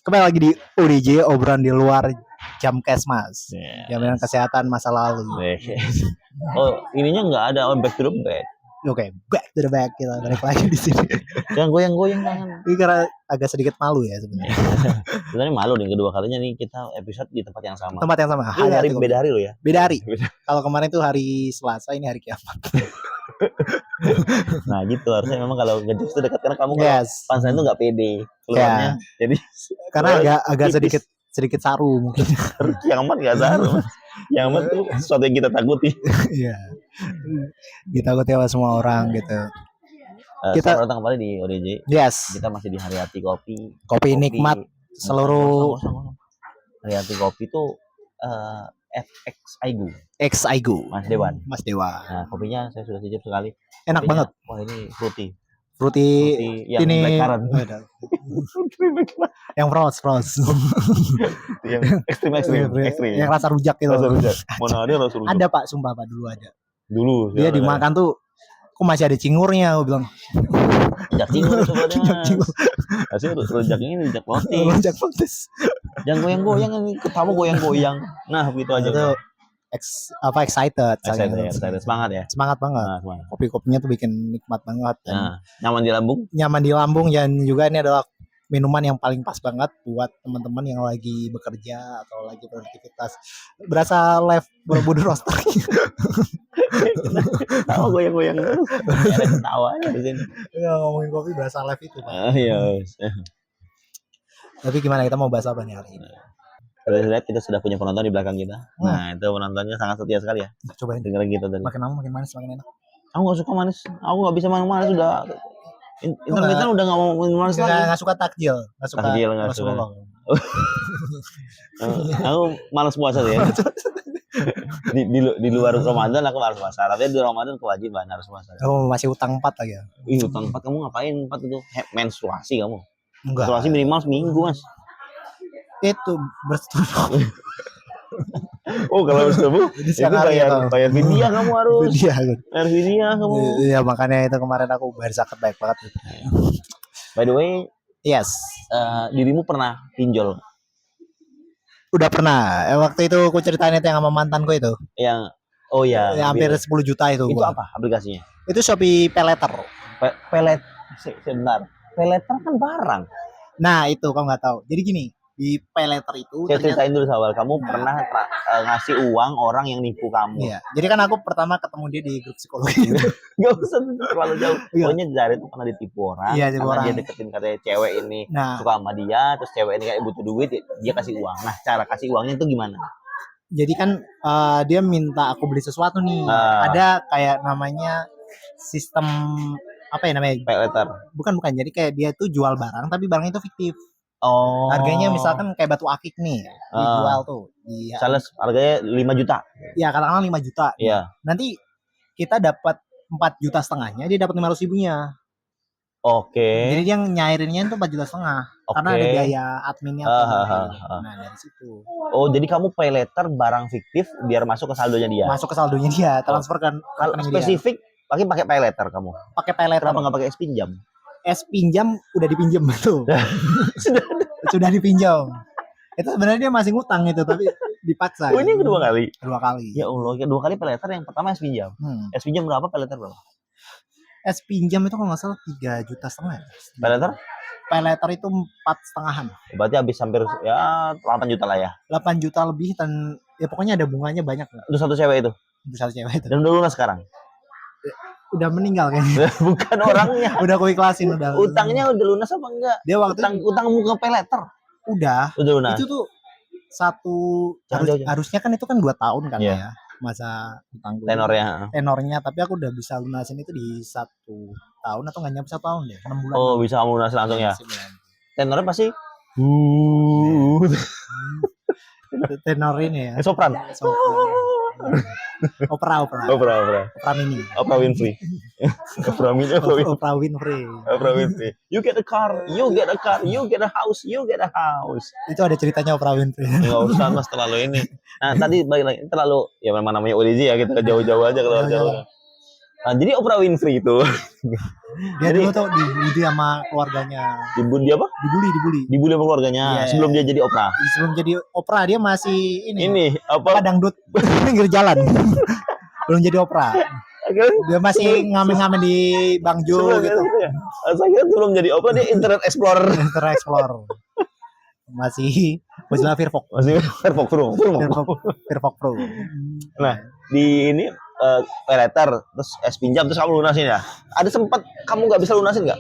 Kembali lagi di ODJ, obrolan di luar jam kesmas, jaminan kesehatan masa lalu. Oh, ininya nggak ada back to the back. Oke, back to the back, kita balik lagi di sini. Jangan goyang-goyang tangan. Ini karena agak sedikit malu ya sebenarnya. Sebenarnya malu nih kedua kalinya nih kita episode di tempat yang sama. Tempat yang sama. Beda hari loh ya. Beda hari. Kalau kemarin tuh hari Selasa, ini hari kiamat. Nah gitu harusnya memang kalau ngejokes itu dekat karena kamu kalau punchline itu nggak pede keluarnya. Jadi karena agak sedikit saru mungkin. Kiamat nggak saru. Kiamat tuh sesuatu yang kita takuti. Iya. Ditakuti oleh semua orang gitu. Kita datang kembali di ODJ. Yes. Kita masih di Haryati Kopi. Kopi nikmat seluruh. Haryati Kopi tuh FX Aigu. X Aigu. Mas Dewan. Nah, kopinya saya sudah cicip sekali. Enak banget. Wah ini fruity yang ini blackcurrant. Yang frost. Yang ekstrim. Yang rasa rujak itu. Mana ada rasa rujak? Ada Pak, sumpah Pak, dulu ada. Dulu. Dia dimakan tuh, kok masih ada cingurnya, aku bilang. Rujak cingur sebenarnya. Hasil rujaknya ini rujak plotis. Jangan goyang-goyang ini, ketamu goyang-goyang. Nah, begitu aja. Itu excited. Semangat ya. Semangat banget. Kopi-kopinya tuh bikin nikmat banget. Nyaman di lambung. Dan juga ini adalah minuman yang paling pas banget buat teman-teman yang lagi bekerja atau lagi beraktivitas. Berasa live Borobudur roster. Tahu goyang-goyang terus. Ada ketawanya di sini. Ya, ngomongin kopi berasa live itu, Pak. Iya. Tapi gimana, kita mau bahas apa nih hari ini? Kalau lihat kita sudah punya penonton di belakang kita. Nah, itu penontonnya sangat setia sekali ya. Cobain. Dengerin kita tadi. Makin lama makin manis, makin enak. Aku nggak suka manis. Aku nggak bisa manis udah. Intermittent udah nggak mau minum manis lagi. Nggak suka takjil. Nggak suka. Aku malas puasa ya. di luar Ramadan aku malas puasa. Tapi di Ramadan kewajiban harus puasa. Kamu masih utang 4 lagi ya? Utang 4 kamu ngapain 4 itu? Menstruasi kamu. Enggak. Menstruasi minimal seminggu, Mas. Itu bersetubuh. Oh, kalau bersetubuh itu bayar fidyah kamu harus. Fidyah kamu. Iya, makanya itu kemarin aku bayar zakat baik banget. By the way, yes. Dirimu pernah pinjol? Udah pernah. Waktu itu aku ceritain itu yang sama mantanku itu. Yang hampir 10 juta itu. Itu apa aplikasinya? Itu Shopee Paylater. Sebentar. Paylater kan barang. Nah, itu kamu nggak tahu. Jadi gini, di Paylater itu saya ceritain dulu awal, kamu pernah ngasih uang orang yang nipu kamu. Iya. Jadi kan aku pertama ketemu dia di grup psikologi. Gak usah terlalu jauh. Pokoknya dari itu pernah ditipu orang. Iya, karena dia deketin katanya cewek ini suka sama dia, terus cewek ini kayak butuh duit, dia kasih uang. Nah, cara kasih uangnya itu gimana? Jadi kan dia minta aku beli sesuatu nih. Ada kayak namanya sistem apa ya namanya? Paylater. Bukan. Jadi kayak dia tuh jual barang tapi barangnya itu fiktif. Oh. Harganya misalkan kayak batu akik nih, dijual tuh. Sales harganya 5 juta. Iya, katakanlah 5 juta. Iya. Nanti kita dapat 4,5 juta, dia dapat 500 ribunya. Oke. Jadi dia nyairinnya itu 4,5 juta. Karena ada biaya adminnya. Nah, dari situ. Oh, jadi kamu pay letter barang fiktif biar masuk ke saldonya dia. Masuk ke saldonya dia, transferkan. Kalau spesifik pakai pay letter kamu. Pakai pay letter. Kenapa nggak pakai es pinjam? Es pinjam udah dipinjam tuh. Sudah dipinjam. Itu sebenarnya dia masih ngutang itu, tapi dipaksa. Oh, ini kedua kali. Ya Allah, kedua kali pay letter, yang pertama es pinjam. Es pinjam berapa, pay letter berapa? Es pinjam itu kalau nggak salah 3,5 juta. Pay letter? Pay letter itu 4,5. Berarti habis hampir ya 8 juta lah ya. 8 juta lebih, dan ya pokoknya ada bunganya banyak. Itu satu cewek itu. Dan udah lunas sekarang. Udah meninggal kayaknya. Bukan orangnya. Udah aku ikhlasin udah. Utangnya udah lunas apa enggak? Dia waktu utang muka pay letter. Udah lunas. Itu tuh harusnya kan itu kan 2 tahun kan ya masa utang gue. Tenornya, tapi aku udah bisa lunasin itu di 1 tahun atau nggak nyampe 1 tahun deh, 6 bulan. Oh, bisa lunas langsung ya. Tenornya pasti tenor ini ya. Sopran. Opera mini. Oprah Winfrey. You get a car, you get a house. Itu ada ceritanya Oprah Winfrey. Enggak usah Mas, terlalu ini. Nah, tadi balik lagi terlalu ya memang namanya ODJ ya, kita jauh-jauh aja kalau jauh. Nah, jadi Oprah Winfrey itu Dia dulu tuh dibully sama keluarganya. dibully apa? Dibully sama keluarganya sebelum dia jadi Oprah. Sebelum jadi Oprah dia masih Ini apa? Dangdut pinggir jalan. Belum jadi Oprah. Dia masih ngamen-ngamen di Bang Jo gitu. Saya kira belum jadi Oprah, dia Internet Explorer. Masih Mozilla Firefox. Firefox Pro. Nah, di ini paylater terus pinjam terus kamu lunasin ya. Ada sempat kamu nggak bisa lunasin nggak?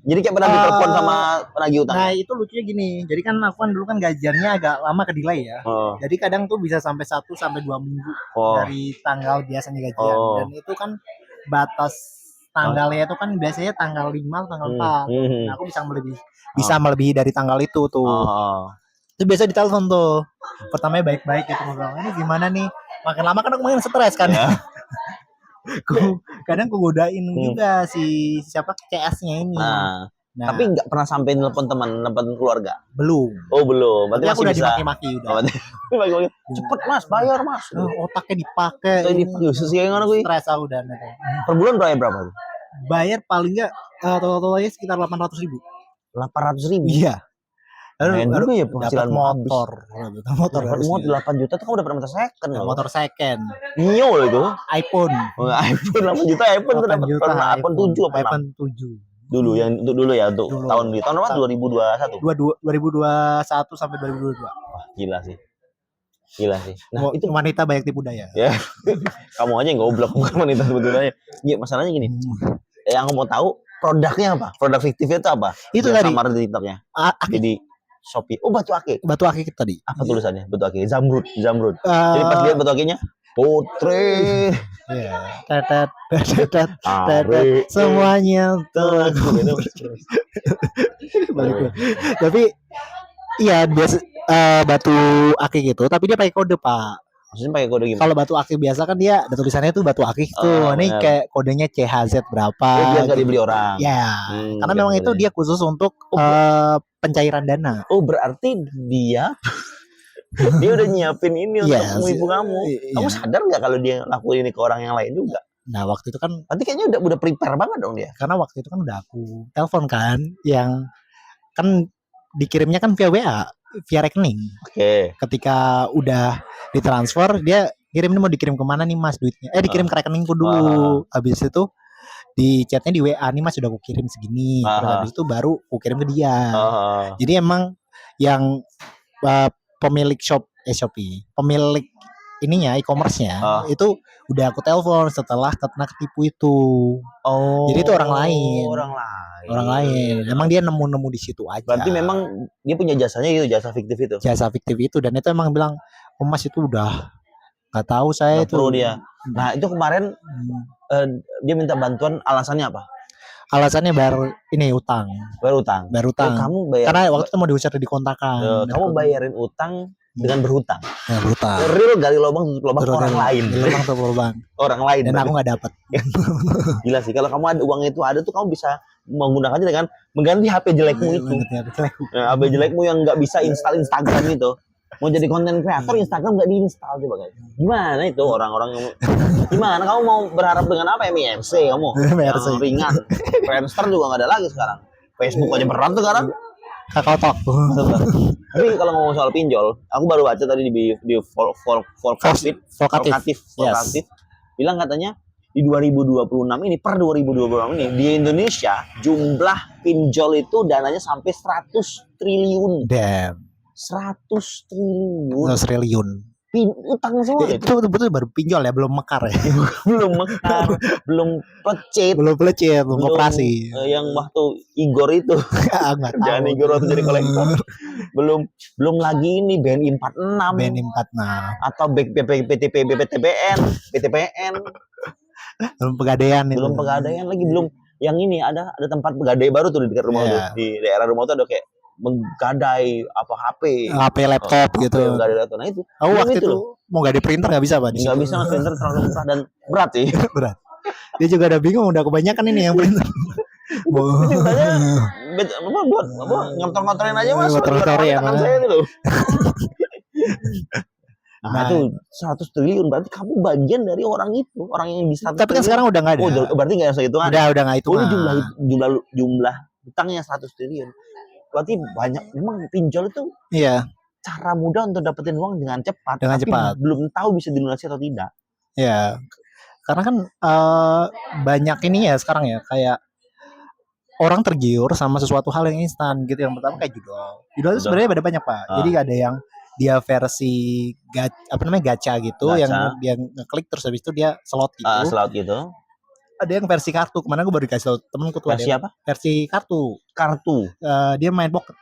Jadi kayak pernah ditelepon sama penagih utang. Nah itu lucunya gini. Jadi kan aku kan dulu kan gajiannya agak lama ke delay ya. Jadi kadang tuh bisa sampai 1 sampai 2 minggu dari tanggal biasanya gajian. Dan itu kan batas tanggalnya itu kan biasanya tanggal 5 atau tanggal 4. Nah, aku bisa melebihi dari tanggal itu tuh. Itu biasa ditelepon tuh. Pertamanya baik-baik gitu ngobrol. Ini gimana nih? Makin lama kan aku makin stres kan. Kadang aku godain juga si siapa CS-nya ini. Nah, tapi nggak pernah sampai nelpon keluarga. Belum. Oh belum. Berarti aku udah dimaki-maki udah. Cepet mas, bayar mas. Otaknya dipakai. Stres aku udah. Per bulan berapa? Bayar paling nggak totalnya sekitar 800.000. 800.000. Iya. Lalu ya penghasilan motor 8 juta tuh kamu udah pernah motor second loh. Motor second Mio itu iPhone 8 juta iPhone tuh dapat iPhone 7 apa iPhone 7 dulu yang untuk dulu ya untuk tahun apa 2021 sampai 2022. Wah gila sih nah itu wanita banyak tipu daya ya. Kamu aja yang goblok bukan wanita tipu daya ya. Masalahnya gini yang aku mau tahu produknya apa, produk fiktifnya itu apa itu tadi samar di TikToknya jadi Shopee. Oh batu akik tadi. Apa tulisannya? Batu akik. Zamrud. Jadi pas lihat batu akiknya, putri. Tetet. Semuanya telah. Tapi iya biasa batu akik gitu, tapi dia pakai kode Pak. Maksudnya pakai kode gimana? Kalau batu akik biasa kan dia ada tulisannya tuh batu akik tuh. Ini kayak kodenya CHZ berapa. Biar nggak dibeli orang. Ya. Karena memang itu dia khusus untuk pencairan dana. Oh berarti dia udah nyiapin ini untuk menipu kamu. Kamu sadar nggak kalau dia lakuin ini ke orang yang lain juga? Nah waktu itu kan. Nanti kayaknya udah prepare banget dong dia. Karena waktu itu kan udah aku telepon kan, yang kan dikirimnya kan via WA. Via rekening. Ketika udah ditransfer dia kirim mau dikirim kemana nih mas duitnya dikirim ke rekeningku dulu. Habis itu di chatnya di WA nih mas sudah aku kirim segini. Terus habis itu baru aku kirim ke dia. Jadi emang yang pemilik Shopee pemilik ininya e-commerce-nya itu udah aku telepon setelah kena ketipu itu. Jadi itu orang lain. Emang dia nemu di situ aja. Berarti memang dia punya jasanya itu, jasa fiktif itu. Dan itu emang bilang, "Oh Mas itu udah nggak tahu saya itu." Dia. Nah, itu kemarin dia minta bantuan alasannya apa? Alasannya bayar utang. Bayar utang. Kamu bayar. Karena waktu itu mau diusir di kontrakan. Kamu bayarin utang dengan berhutang. Real gali lubang orang lain. Orang lain. Dan aku nggak dapat. Gila sih. Kalau kamu ada uang itu tuh kamu bisa menggunakannya dengan mengganti HP jelekmu itu. HP jelekmu yang nggak bisa install Instagram itu. Mau jadi konten kreator Instagram nggak diinstal coba guys. Gimana itu orang-orang yang gimana? Kamu mau berharap dengan apa MIRC kamu? Yang ringan. Friendster juga nggak ada lagi sekarang. Facebook aja berat sekarang. KakaoTalk. Tapi kalau ngomong soal pinjol, aku baru baca tadi di Volkatif bilang katanya di 2026 ini per 2026 ini di Indonesia jumlah pinjol itu dananya sampai 100 triliun. Damn. 100 triliun. Utang semua itu betul-betul baru pinjol ya, belum mekar ya. belum pelecet, belum operasi. Yang waktu Igor itu. Jangan Igor waktu jadi kolektor. belum lagi ini BNI 46. Atau PTPN. Belum pegadaian lagi, belum yang ini ada tempat pegadai baru tuh di dekat rumah tuh. Di daerah rumah tuh ada kayak menggadai HP laptop gitu. Nah itu. Waktu itu mau gadai printer nggak bisa Pak? Nggak bisa, printer terlalu murah dan berat sih. Berat. Dia juga udah bingung, udah kebanyakan ini yang printer. Buat ngotor-ngotorin aja mas. Ngotor-ngotorin ya. Saya itu loh. Nah, itu 100 triliun berarti kamu bagian dari orang itu, orang yang bisa. Tapi kan sekarang udah nggak ada. Oh, berarti nggak usah hitungan. Udah nggak hitungan. Ini jumlah hutangnya 100 triliun. Berarti banyak memang pinjol itu. Iya. Cara mudah untuk dapetin uang dengan cepat. Dengan tapi cepat. Belum tahu bisa dilunasi atau tidak. Iya. Karena kan banyak ini ya sekarang ya, kayak orang tergiur sama sesuatu hal yang instan gitu. Yang pertama kayak judol itu sebenarnya ada banyak Pak. Jadi ada yang dia versi gacha gitu, yang dia ngeklik terus habis itu dia slot gitu. Slot gitu. Ada yang versi kartu. Kemana gue baru dikasih tau temenku tuh. Versi apa? Versi kartu. Dia main poker.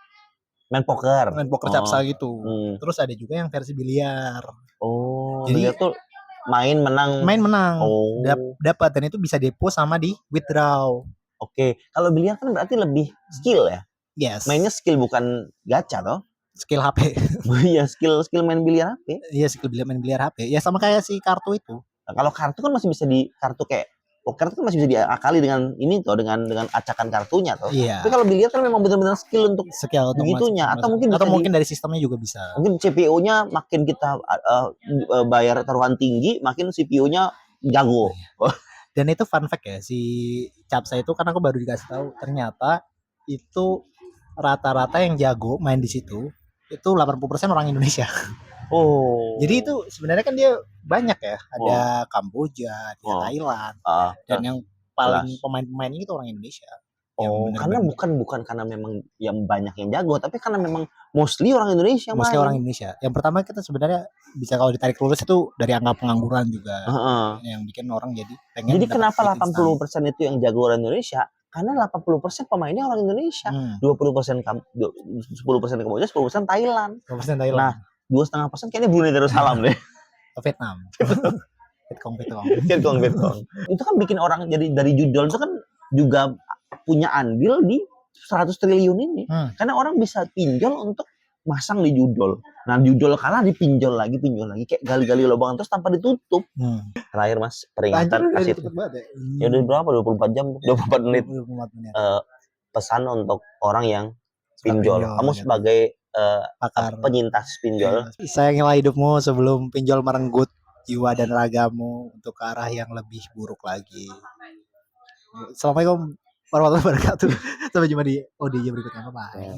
Main poker capsa gitu. Terus ada juga yang versi biliar. Jadi tuh main menang. Dapat, dan itu bisa depo sama di withdraw. Oke. Kalau biliar kan berarti lebih skill ya? Yes. Mainnya skill bukan gacha toh? Skill HP. Iya, skill main biliar HP. Iya, skill main biliar HP. Ya sama kayak si kartu itu. Nah, kalau kartu kan masih bisa kartu kayak poker kan masih bisa diakali dengan ini toh, dengan acakan kartunya toh. Iya. Tapi kalau biliar kan memang benar-benar skill untuk begitunya, atau mungkin dari sistemnya juga bisa. Mungkin CPU-nya makin kita bayar taruhan tinggi, makin CPU-nya jago. Dan itu fun fact ya, si capsa itu kan aku baru dikasih tahu, ternyata itu rata-rata yang jago main di situ itu 80% orang Indonesia. Jadi itu sebenarnya kan dia banyak ya, ada Kamboja, Thailand, dan yang paling pemain-pemain itu orang Indonesia. Karena bukan karena memang yang banyak yang jago, tapi karena memang mostly orang Indonesia. Orang Indonesia. Yang pertama kita sebenarnya bisa kalau ditarik lurus itu dari angka pengangguran juga, yang bikin orang jadi pengen. Jadi kenapa 80% itu yang jago orang Indonesia? Karena 80% pemainnya orang Indonesia, 20% 10% Kamboja, 10% Thailand. 10% Thailand. Nah, 2,5% kayaknya Brunei Darussalam deh. Vietnam. Vietcong. Itu kan bikin orang jadi dari judul itu kan juga punya andil di 100 triliun ini. Karena orang bisa pinjol untuk masang di judul. Nah, judul kalah dipinjol lagi kayak gali-gali lubang terus tanpa ditutup. Terakhir Mas, peringatan kasih. Ya udah berapa? 24 jam, 24 menit. Pesan untuk orang yang pinjol. Kamu sebagai penyintas pinjol. Sayangilah hidupmu sebelum pinjol merenggut jiwa dan ragamu untuk ke arah yang lebih buruk lagi. Assalamualaikum warahmatullahi wabarakatuh. Sampai jumpa di ODJ berikutnya. Bye.